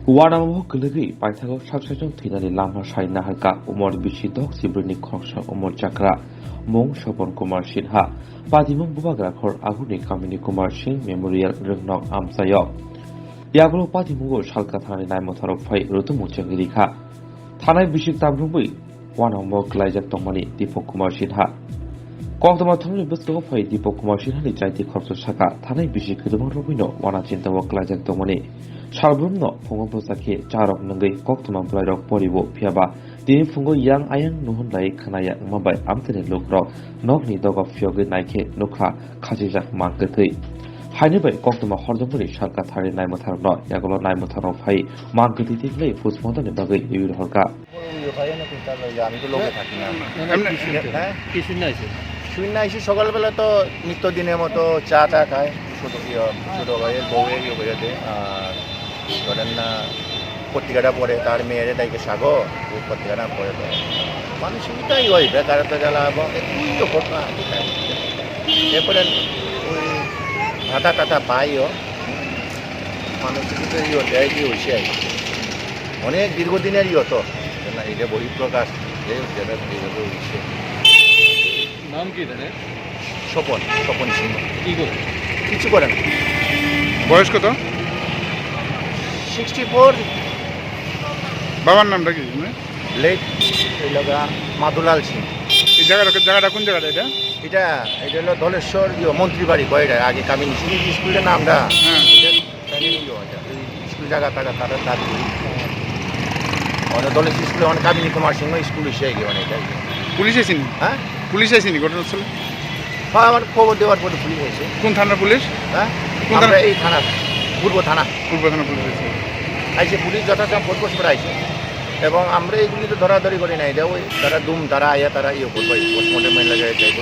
Wanamo Gully, Pythagor Succession Tinali Lama Shai Nahaka, Umor Bishidok, Sibrini Kongsha, Umor Chakra, Mong Shopon Kumar Shinha, Padimum Bubagrakor, Aguni Kamini Kumar Shin, Memorial Ringnok Amsayo. Yagro Padimungo Shalkatani Naimotaro Fai, Rutumuchangirika. Tanai Bishik Tabrumi, Wanamo Glajak Tomani, Dipo Kumar Shinha. Kongtama Tommy Busto Fai, Dipo Kumar Shinha, Jati Korso Shaka, Tanai Bishik Rubino, Wanachinta Glajak Tomani. Shalbrumno, Pongosaki, Charok Nangai, Koktuman Bladok Poribo, Piaba, the Fungo Yang Ayan Nuhunday, Kanaya, Mabai, Amtene Lokro, Nogni Dog of Fiogi Nike, Nuka, Kajijak Marketi. Hainebe, Koktuma Hordamuri, Shalkatari Naimotaro, Yagolo Naimotaro Fai, Marketi, Fusmontan Bagi, you will Horka. শুইনাইছি সকালবেলা তো নিত্যদিনের মতো চা খায় ছোটো ভাইয়ের বউয়ের ইয়ে আর ধরেন না পত্রিকাটা পড়ে তার মেয়েরে তাইকে সাগো ওই পত্রিকাটা পড়ে তো মানুষ এটাই হয় বেকারত্ব জ্বালা এবং একটু তো ঘটনা এরপরে ওই ভাতা টাতা পাইও মানুষ কিন্তু ইয়ে দেয় কি হয়েছে অনেক দীর্ঘদিনের ইয়ে তো না এটা বহিঃপ্রকাশ হয়েছে নাম কি জানে স্বপন সিংহ কি করে কিছু করেন বয়স কত 64 বাবার নামটা কি লেট এই লগা মাদুলাল সিং এই জায়গাটা কোন জায়গাটা এটা এটা হলো ধলেশ্বর মন্ত্রী বাড়ি কয়টা আগে কামিনী সিং স্কুলের নামটা হ্যাঁ স্কুল জায়গা টাকা তারা তার অনেক ধলেশ্বর স্কুলে অনেক কামিনী কুমার সিংহ স্কুল এসে গিয়ে অনেক পুলিশ আসেনি হ্যাঁ পুলিশ আসেনি ঘটনাস্থলে হ্যাঁ আমার খবর দেওয়ার পরে পুলিশ এসে কোন থানার পুলিশ হ্যাঁ কোন থানা? এই থানা পূর্ব থানা পুলিশ এসেছে আইসে পুলিশ যথাযথ ফোর্স করে আইসে এবং আমরা এইগুলি তো ধরাধরি করি নাই দেওয়া ওই তারা তারা আয়া তারা ইয়ে করবো পোস্টমর্টম লাগাই যাইব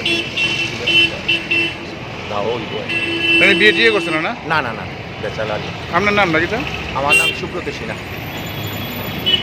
বিয়ে টিয়ে করছিল না না না না বেচালালি আপনার নাম নাকি আমার নাম সুব্রত সিনহা